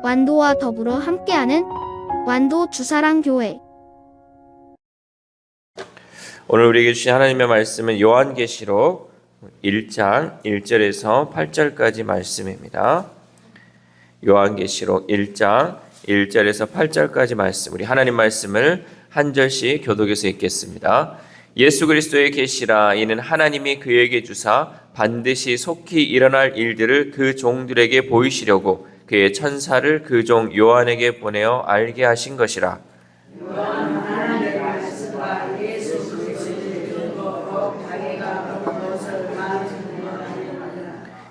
완도와 더불어 함께하는 완도 주사랑교회. 오늘 우리에게 주신 하나님의 말씀은 요한계시록 1장 1절에서 8절까지 말씀입니다. 요한계시록 1장 1절에서 8절까지 말씀, 우리 하나님 말씀을 한 절씩 교독해서 읽겠습니다. 예수 그리스도의 계시라. 이는 하나님이 그에게 주사 반드시 속히 일어날 일들을 그 종들에게 보이시려고 그의 천사를 그 종 요한에게 보내어 알게 하신 것이라.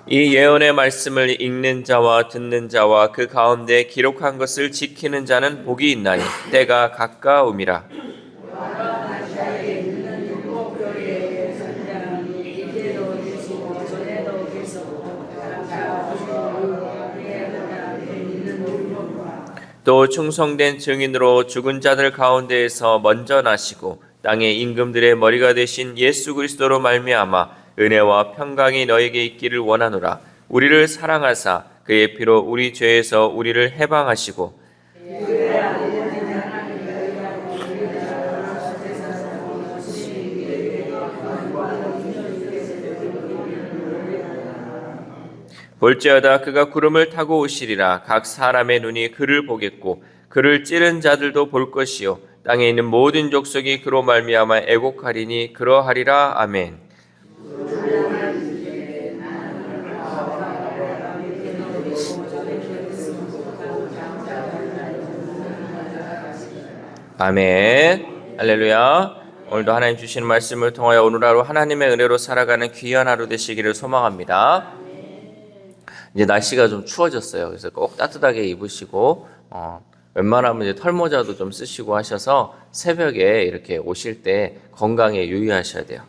이 예언의 말씀을 읽는 자와 듣는 자와 그 가운데 기록한 것을 지키는 자는 복이 있나니 때가 가까움이라. 또 충성된 증인으로 죽은 자들 가운데에서 먼저 나시고 땅의 임금들의 머리가 되신 예수 그리스도로 말미암아 은혜와 평강이 너에게 있기를 원하노라. 우리를 사랑하사 그의 피로 우리 죄에서 우리를 해방하시고 볼지어다 그가 구름을 타고 오시리라. 각 사람의 눈이 그를 보겠고 그를 찌른 자들도 볼 것이요 땅에 있는 모든 족속이 그로 말미암아 애곡하리니 그러하리라. 아멘. 아멘. 할렐루야. 오늘도 하나님 주시는 말씀을 통하여 오늘 하루 하나님의 은혜로 살아가는 귀한 하루 되시기를 소망합니다. 이제 날씨가 좀 추워졌어요. 그래서 꼭 따뜻하게 입으시고 웬만하면 이제 털모자도 좀 쓰시고 하셔서 새벽에 이렇게 오실 때 건강에 유의하셔야 돼요.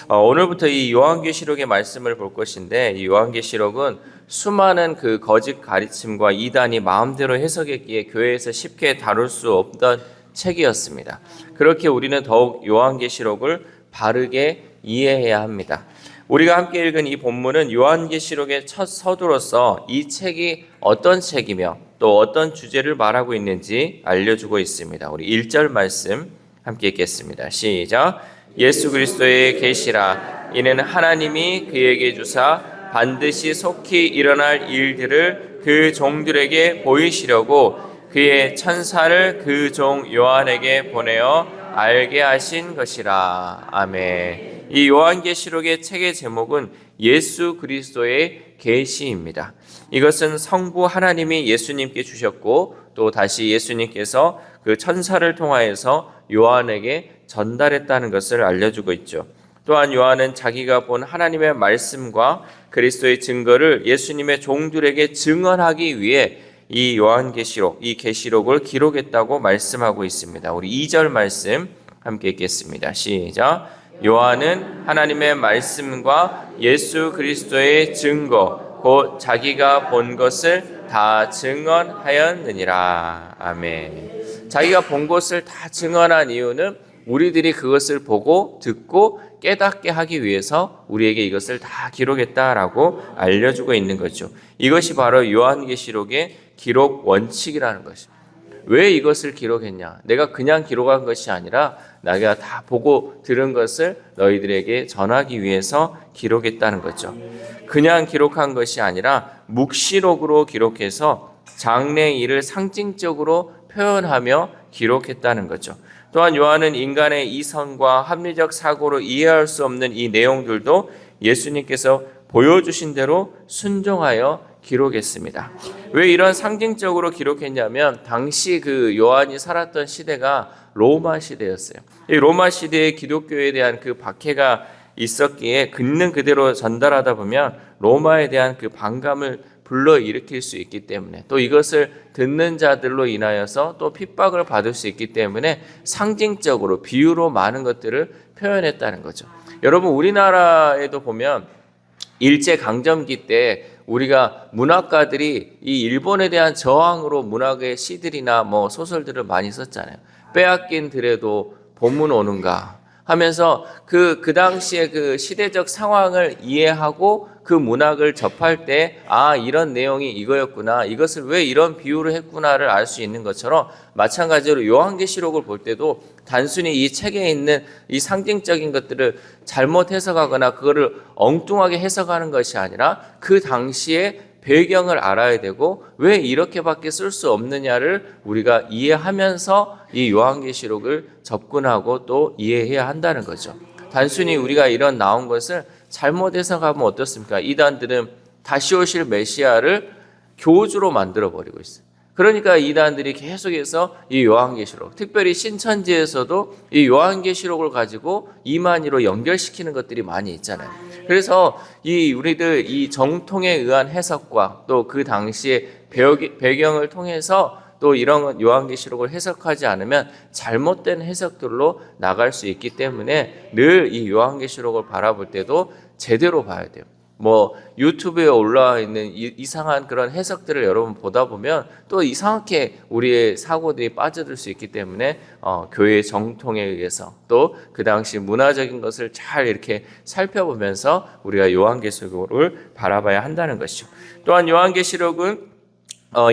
오늘부터 이 요한계시록의 말씀을 볼 것인데, 이 요한계시록은 수많은 그 거짓 가르침과 이단이 마음대로 해석했기에 교회에서 쉽게 다룰 수 없던 책이었습니다. 그렇게 우리는 더욱 요한계시록을 바르게 이해해야 합니다. 우리가 함께 읽은 이 본문은 요한계시록의 첫 서두로서 이 책이 어떤 책이며 또 어떤 주제를 말하고 있는지 알려주고 있습니다. 우리 1절 말씀 함께 읽겠습니다. 시작. 예수 그리스도의 계시라. 이는 하나님이 그에게 주사 반드시 속히 일어날 일들을 그 종들에게 보이시려고 그의 천사를 그 종 요한에게 보내어 알게 하신 것이라. 아멘. 이 요한계시록의 책의 제목은 예수 그리스도의 계시입니다. 이것은 성부 하나님이 예수님께 주셨고 또 다시 예수님께서 그 천사를 통하여서 요한에게 전달했다는 것을 알려주고 있죠. 또한 요한은 자기가 본 하나님의 말씀과 그리스도의 증거를 예수님의 종들에게 증언하기 위해 이 요한계시록, 이 계시록을 기록했다고 말씀하고 있습니다. 우리 2절 말씀 함께 읽겠습니다. 시작. 요한은 하나님의 말씀과 예수 그리스도의 증거, 곧 자기가 본 것을 다 증언하였느니라. 아멘. 자기가 본 것을 다 증언한 이유는 우리들이 그것을 보고 듣고 깨닫게 하기 위해서 우리에게 이것을 다 기록했다라고 알려주고 있는 거죠. 이것이 바로 요한계시록의 기록 원칙이라는 것입니다. 왜 이것을 기록했냐? 내가 그냥 기록한 것이 아니라 내가 다 보고 들은 것을 너희들에게 전하기 위해서 기록했다는 거죠. 그냥 기록한 것이 아니라 묵시록으로 기록해서 장래의 일을 상징적으로 표현하며 기록했다는 거죠. 또한 요한은 인간의 이성과 합리적 사고로 이해할 수 없는 이 내용들도 예수님께서 보여주신 대로 순종하여 기록했습니다. 왜 이런 상징적으로 기록했냐면 당시 그 요한이 살았던 시대가 로마 시대였어요. 이 로마 시대의 기독교에 대한 그 박해가 있었기에 긋는 그대로 전달하다 보면 로마에 대한 그 반감을 불러일으킬 수 있기 때문에, 또 이것을 듣는 자들로 인하여서 또 핍박을 받을 수 있기 때문에 상징적으로 비유로 많은 것들을 표현했다는 거죠. 여러분, 우리나라에도 보면 일제강점기 때 우리가 문학가들이 이 일본에 대한 저항으로 문학의 시들이나 뭐 소설들을 많이 썼잖아요. 빼앗긴 들에도 봄은 오는가, 하면서 그 당시에 그 시대적 상황을 이해하고 그 문학을 접할 때 이런 내용이 이거였구나, 이것을 왜 이런 비유를 했구나를 알 수 있는 것처럼, 마찬가지로 요한계시록을 볼 때도 단순히 이 책에 있는 이 상징적인 것들을 잘못 해석하거나 그거를 엉뚱하게 해석하는 것이 아니라 그 당시에 배경을 알아야 되고 왜 이렇게밖에 쓸 수 없느냐를 우리가 이해하면서 이 요한계시록을 접근하고 또 이해해야 한다는 거죠. 단순히 우리가 이런 나온 것을 잘못 해석하면 어떻습니까? 이단들은 다시 오실 메시아를 교주로 만들어 버리고 있어요. 그러니까 이단들이 계속해서 이 요한계시록, 특별히 신천지에서도 이 요한계시록을 가지고 이만희로 연결시키는 것들이 많이 있잖아요. 그래서 우리들 이 정통에 의한 해석과 또 그 당시의 배경을 통해서 또 이런 요한계시록을 해석하지 않으면 잘못된 해석들로 나갈 수 있기 때문에 늘 이 요한계시록을 바라볼 때도 제대로 봐야 돼요. 유튜브에 올라와 있는 이상한 그런 해석들을 여러분 보다 보면 또 이상하게 우리의 사고들이 빠져들 수 있기 때문에 교회의 정통에 의해서 또 그 당시 문화적인 것을 잘 이렇게 살펴보면서 우리가 요한계시록을 바라봐야 한다는 것이죠. 또한 요한계시록은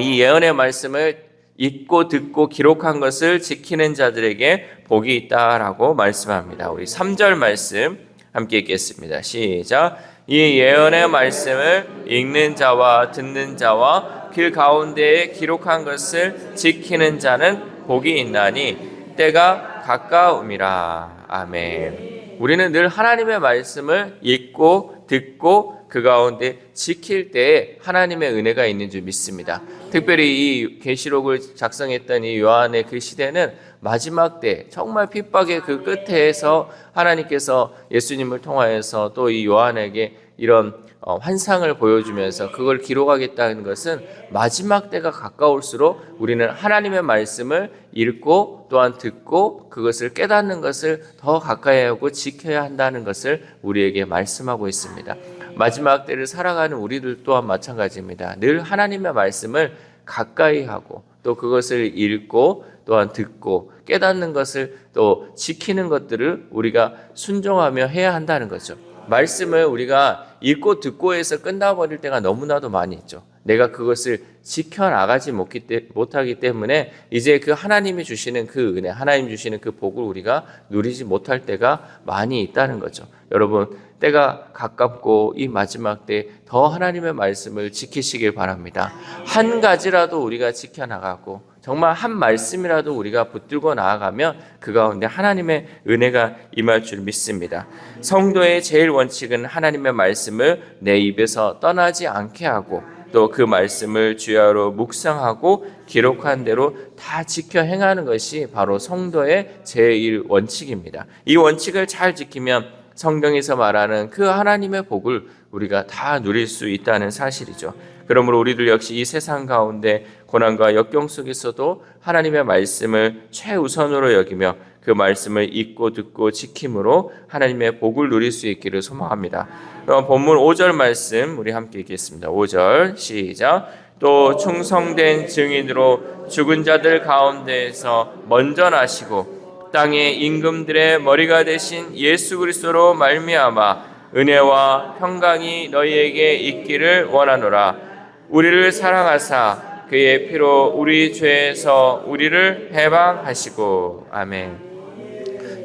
이 예언의 말씀을 읽고 듣고 기록한 것을 지키는 자들에게 복이 있다라고 말씀합니다. 우리 3절 말씀 함께 읽겠습니다. 시작. 이 예언의 말씀을 읽는 자와 듣는 자와 그 가운데에 기록한 것을 지키는 자는 복이 있나니 때가 가까움이라. 아멘. 우리는 늘 하나님의 말씀을 읽고 듣고 그 가운데 지킬 때에 하나님의 은혜가 있는 줄 믿습니다. 특별히 이 계시록을 작성했던 이 요한의 그 시대는 마지막 때 정말 핍박의 그 끝에서 하나님께서 예수님을 통하여서 또 이 요한에게 이런 환상을 보여주면서 그걸 기록하겠다는 것은 마지막 때가 가까울수록 우리는 하나님의 말씀을 읽고 또한 듣고 그것을 깨닫는 것을 더 가까이 하고 지켜야 한다는 것을 우리에게 말씀하고 있습니다. 마지막 때를 살아가는 우리들 또한 마찬가지입니다. 늘 하나님의 말씀을 가까이 하고 또 그것을 읽고 또한 듣고 깨닫는 것을 또 지키는 것들을 우리가 순종하며 해야 한다는 거죠. 말씀을 우리가 읽고 듣고 해서 끝나버릴 때가 너무나도 많이 있죠. 내가 그것을 지켜나가지 못하기 때문에 이제 그 하나님이 주시는 그 은혜, 하나님 주시는 그 복을 우리가 누리지 못할 때가 많이 있다는 거죠. 여러분, 때가 가깝고 이 마지막 때 더 하나님의 말씀을 지키시길 바랍니다. 한 가지라도 우리가 지켜나가고 정말 한 말씀이라도 우리가 붙들고 나아가면 그 가운데 하나님의 은혜가 임할 줄 믿습니다. 성도의 제일 원칙은 하나님의 말씀을 내 입에서 떠나지 않게 하고 또 그 말씀을 주야로 묵상하고 기록한 대로 다 지켜 행하는 것이 바로 성도의 제일 원칙입니다. 이 원칙을 잘 지키면 성경에서 말하는 그 하나님의 복을 우리가 다 누릴 수 있다는 사실이죠. 그러므로 우리들 역시 이 세상 가운데 고난과 역경 속에서도 하나님의 말씀을 최우선으로 여기며 그 말씀을 읽고 듣고 지킴으로 하나님의 복을 누릴 수 있기를 소망합니다. 그럼 본문 5절 말씀 우리 함께 읽겠습니다. 5절 시작. 또 충성된 증인으로 죽은 자들 가운데에서 먼저 나시고 땅의 임금들의 머리가 되신 예수 그리스도로 말미암아 은혜와 평강이 너희에게 있기를 원하노라. 우리를 사랑하사 그의 피로 우리 죄에서 우리를 해방하시고. 아멘.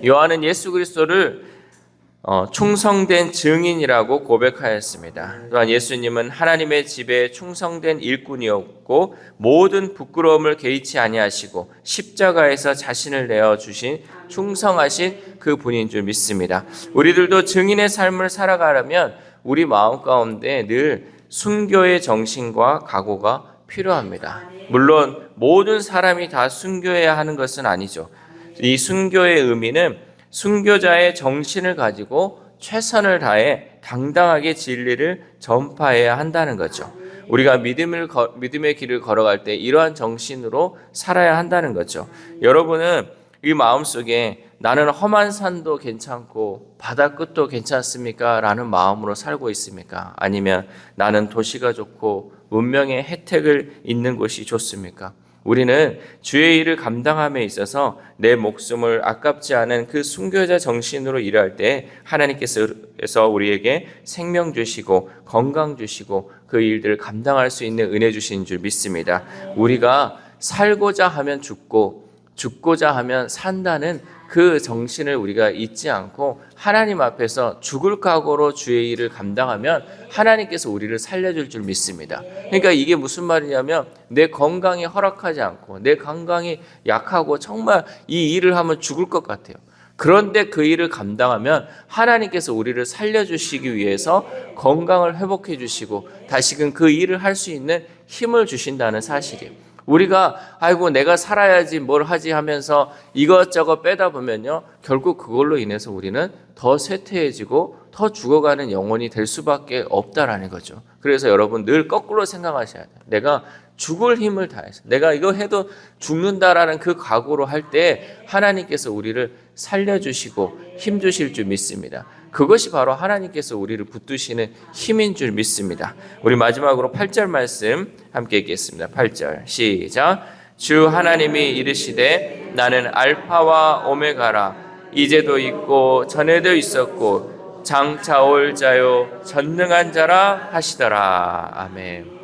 요한은 예수 그리스도를 충성된 증인이라고 고백하였습니다. 또한 예수님은 하나님의 집에 충성된 일꾼이었고 모든 부끄러움을 개의치 아니하시고 십자가에서 자신을 내어 주신 충성하신 그 분인 줄 믿습니다. 우리들도 증인의 삶을 살아가려면 우리 마음 가운데 늘 순교의 정신과 각오가 필요합니다. 물론 모든 사람이 다 순교해야 하는 것은 아니죠. 이 순교의 의미는 순교자의 정신을 가지고 최선을 다해 당당하게 진리를 전파해야 한다는 거죠. 우리가 믿음의 길을 걸어갈 때 이러한 정신으로 살아야 한다는 거죠. 여러분은 이 마음속에 나는 험한 산도 괜찮고 바다 끝도 괜찮습니까? 라는 마음으로 살고 있습니까? 아니면 나는 도시가 좋고 문명의 혜택을 있는 곳이 좋습니까? 우리는 주의 일을 감당함에 있어서 내 목숨을 아깝지 않은 그 순교자 정신으로 일할 때 하나님께서 우리에게 생명 주시고 건강 주시고 그 일들을 감당할 수 있는 은혜 주신 줄 믿습니다. 우리가 살고자 하면 죽고 죽고자 하면 산다는 그 정신을 우리가 잊지 않고 하나님 앞에서 죽을 각오로 주의 일을 감당하면 하나님께서 우리를 살려줄 줄 믿습니다. 그러니까 이게 무슨 말이냐면 내 건강이 허락하지 않고 내 건강이 약하고 정말 이 일을 하면 죽을 것 같아요. 그런데 그 일을 감당하면 하나님께서 우리를 살려주시기 위해서 건강을 회복해 주시고 다시금 그 일을 할 수 있는 힘을 주신다는 사실이에요. 우리가 아이고 내가 살아야지 뭘 하지 하면서 이것저것 빼다 보면요, 결국 그걸로 인해서 우리는 더 쇠퇴해지고 더 죽어가는 영혼이 될 수밖에 없다라는 거죠. 그래서 여러분 늘 거꾸로 생각하셔야 돼요. 내가 죽을 힘을 다해서 내가 이거 해도 죽는다라는 그 각오로 할 때 하나님께서 우리를 살려주시고 힘 주실 줄 믿습니다. 그것이 바로 하나님께서 우리를 붙드시는 힘인 줄 믿습니다. 우리 마지막으로 8절 말씀 함께 읽겠습니다. 8절 시작. 주 하나님이 이르시되 나는 알파와 오메가라. 이제도 있고 전에도 있었고 장차 올 자요 전능한 자라 하시더라. 아멘.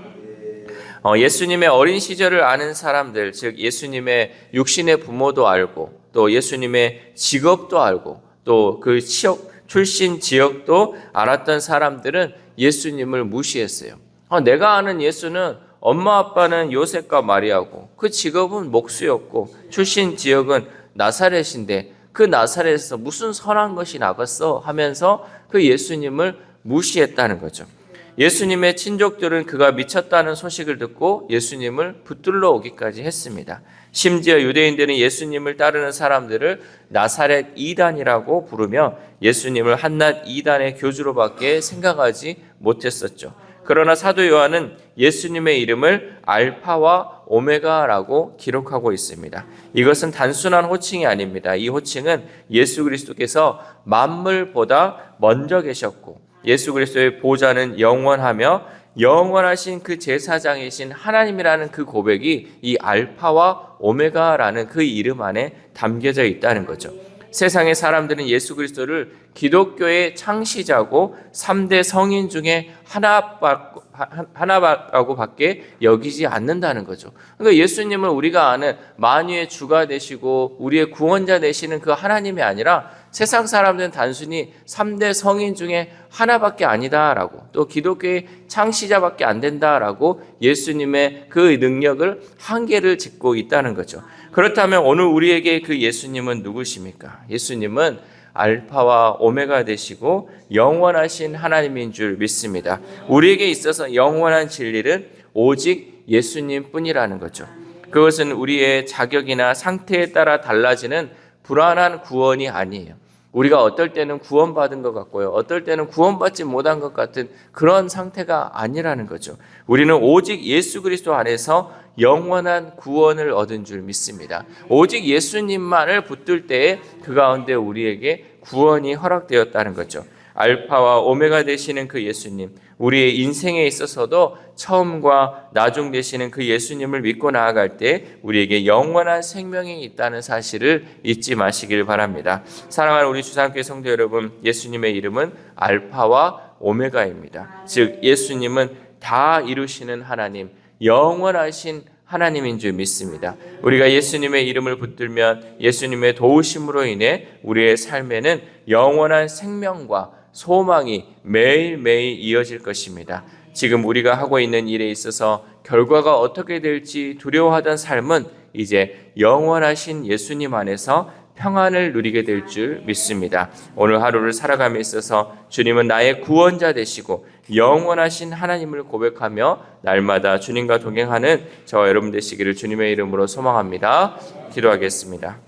예수님의 어린 시절을 아는 사람들, 즉 예수님의 육신의 부모도 알고 또 예수님의 직업도 알고 또 그 출신 지역도 알았던 사람들은 예수님을 무시했어요. 내가 아는 예수는 엄마 아빠는 요셉과 마리아고 그 직업은 목수였고 출신 지역은 나사렛인데 그 나사렛에서 무슨 선한 것이 나갔어 하면서 그 예수님을 무시했다는 거죠. 예수님의 친족들은 그가 미쳤다는 소식을 듣고 예수님을 붙들러 오기까지 했습니다. 심지어 유대인들은 예수님을 따르는 사람들을 나사렛 이단이라고 부르며 예수님을 한낱 이단의 교주로밖에 생각하지 못했었죠. 그러나 사도 요한은 예수님의 이름을 알파와 오메가라고 기록하고 있습니다. 이것은 단순한 호칭이 아닙니다. 이 호칭은 예수 그리스도께서 만물보다 먼저 계셨고 예수 그리스도의 보좌는 영원하며 영원하신 그 제사장이신 하나님이라는 그 고백이 이 알파와 오메가라는 그 이름 안에 담겨져 있다는 거죠. 세상의 사람들은 예수 그리스도를 기독교의 창시자고 3대 성인 중에 하나라고 밖에 여기지 않는다는 거죠. 그러니까 예수님을 우리가 아는 만유의 주가 되시고 우리의 구원자 되시는 그 하나님이 아니라 세상 사람들은 단순히 3대 성인 중에 하나밖에 아니다라고 또 기독교의 창시자밖에 안 된다라고 예수님의 그 능력을 한계를 짓고 있다는 거죠. 그렇다면 오늘 우리에게 그 예수님은 누구십니까? 예수님은 알파와 오메가 되시고 영원하신 하나님인 줄 믿습니다. 우리에게 있어서 영원한 진리는 오직 예수님 뿐이라는 거죠. 그것은 우리의 자격이나 상태에 따라 달라지는 불완한 구원이 아니에요. 우리가 어떨 때는 구원받은 것 같고요. 어떨 때는 구원받지 못한 것 같은 그런 상태가 아니라는 거죠. 우리는 오직 예수 그리스도 안에서 영원한 구원을 얻은 줄 믿습니다. 오직 예수님만을 붙들 때에 그 가운데 우리에게 구원이 허락되었다는 거죠. 알파와 오메가 되시는 그 예수님, 우리의 인생에 있어서도 처음과 나중 되시는 그 예수님을 믿고 나아갈 때 우리에게 영원한 생명이 있다는 사실을 잊지 마시길 바랍니다. 사랑하는 우리 주상교회 성도 여러분, 예수님의 이름은 알파와 오메가입니다. 즉 예수님은 다 이루시는 하나님, 영원하신 하나님인 줄 믿습니다. 우리가 예수님의 이름을 붙들면 예수님의 도우심으로 인해 우리의 삶에는 영원한 생명과 소망이 매일매일 이어질 것입니다. 지금 우리가 하고 있는 일에 있어서 결과가 어떻게 될지 두려워하던 삶은 이제 영원하신 예수님 안에서 평안을 누리게 될 줄 믿습니다. 오늘 하루를 살아감에 있어서 주님은 나의 구원자 되시고 영원하신 하나님을 고백하며 날마다 주님과 동행하는 저와 여러분 되시기를 주님의 이름으로 소망합니다. 기도하겠습니다.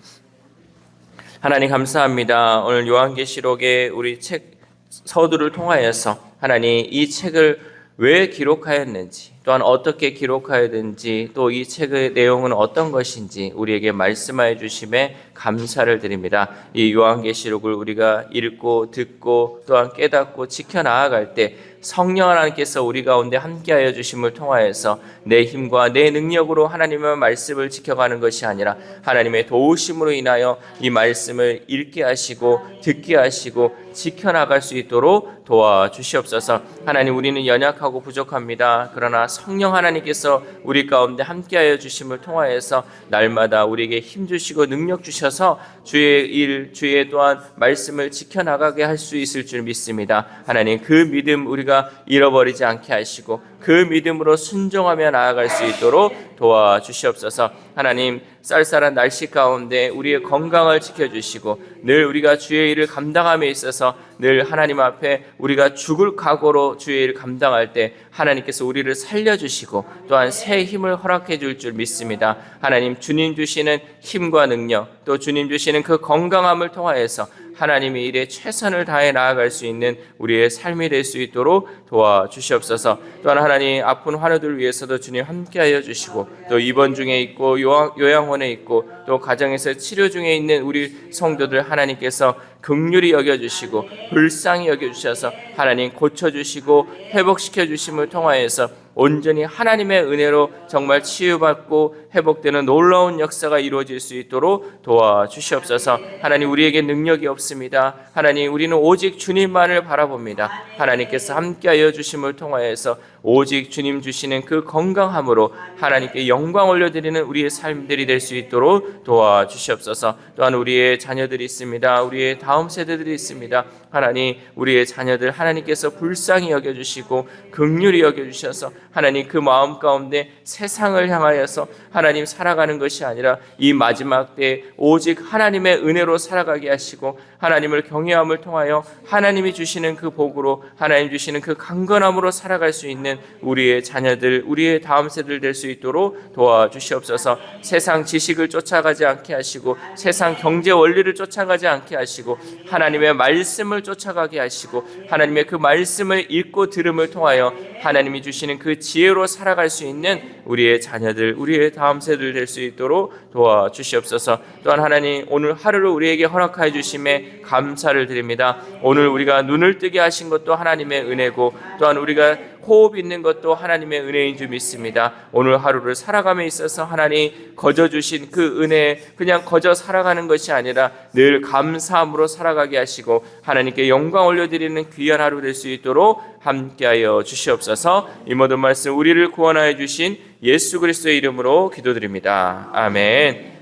하나님 감사합니다. 오늘 요한계시록의 우리 책 서두를 통하여서 하나님 이 책을 왜 기록하였는지 또한 어떻게 기록하였는지 또 이 책의 내용은 어떤 것인지 우리에게 말씀하여 주심에 감사를 드립니다. 이 요한계시록을 우리가 읽고 듣고 또한 깨닫고 지켜나아갈 때 성령 하나님께서 우리 가운데 함께하여 주심을 통하여서 내 힘과 내 능력으로 하나님의 말씀을 지켜가는 것이 아니라 하나님의 도우심으로 인하여 이 말씀을 읽게 하시고 듣게 하시고 지켜나갈 수 있도록 도와주시옵소서. 하나님, 우리는 연약하고 부족합니다. 그러나 성령 하나님께서 우리 가운데 함께하여 주심을 통하여서 날마다 우리에게 힘 주시고 능력 주셔서 주의 일, 주의 또한 말씀을 지켜나가게 할 수 있을 줄 믿습니다. 하나님, 그 믿음 우리가 잃어버리지 않게 하시고 그 믿음으로 순종하며 나아갈 수 있도록 도와주시옵소서. 하나님, 쌀쌀한 날씨 가운데 우리의 건강을 지켜주시고 늘 우리가 주의 일을 감당함에 있어서 늘 하나님 앞에 우리가 죽을 각오로 주의 일을 감당할 때 하나님께서 우리를 살려주시고 또한 새 힘을 허락해 줄 줄 믿습니다. 하나님, 주님 주시는 힘과 능력, 또 주님 주시는 그 건강함을 통하여서 하나님의 일에 최선을 다해 나아갈 수 있는 우리의 삶이 될 수 있도록 도와주시옵소서. 또한 하나님, 아픈 환우들 위해서도 주님 함께하여 주시고 또 입원 중에 있고 요양원에 있고 또 가정에서 치료 중에 있는 우리 성도들 하나님께서 긍휼히 여겨주시고 불쌍히 여겨주셔서 하나님 고쳐주시고 회복시켜 주심을 통하여서 온전히 하나님의 은혜로 정말 치유받고 회복되는 놀라운 역사가 이루어질 수 있도록 도와주시옵소서. 하나님, 우리에게 능력이 없습니다. 하나님, 우리는 오직 주님만을 바라봅니다. 하나님께서 함께하여 주심을 통하여서 오직 주님 주시는 그 건강함으로 하나님께 영광 올려드리는 우리의 삶들이 될 수 있도록 도와주시옵소서. 또한 우리의 자녀들이 있습니다. 우리의 다음 세대들이 있습니다. 하나님, 우리의 자녀들 하나님께서 불쌍히 여겨주시고 긍휼히 여겨주셔서 하나님, 그 마음 가운데 세상을 향하여서 하나님 살아가는 것이 아니라 이 마지막 때 오직 하나님의 은혜로 살아가게 하시고 하나님을 경외함을 통하여 하나님이 주시는 그 복으로 하나님 주시는 그 강건함으로 살아갈 수 있는 우리의 자녀들, 우리의 다음 세대들 될 수 있도록 도와주시옵소서. 세상 지식을 쫓아가지 않게 하시고 세상 경제 원리를 쫓아가지 않게 하시고 하나님의 말씀을 쫓아가게 하시고 하나님의 그 말씀을 읽고 들음을 통하여 하나님이 주시는 그 지혜로 살아갈 수 있는 우리의 자녀들, 우리의 다음 세대들 될 수 있도록 도와주시옵소서. 또한 하나님, 오늘 하루를 우리에게 허락하여 주심에 감사를 드립니다. 오늘 우리가 눈을 뜨게 하신 것도 하나님의 은혜고 또한 우리가 호흡 있는 것도 하나님의 은혜인 줄 믿습니다. 오늘 하루를 살아감에 있어서 하나님 거저 주신 그 은혜, 그냥 거저 살아가는 것이 아니라 늘 감사함으로 살아가게 하시고 하나님께 영광 올려드리는 귀한 하루 될 수 있도록 함께하여 주시옵소서. 이 모든 말씀 우리를 구원하여 주신 예수 그리스도의 이름으로 기도드립니다. 아멘.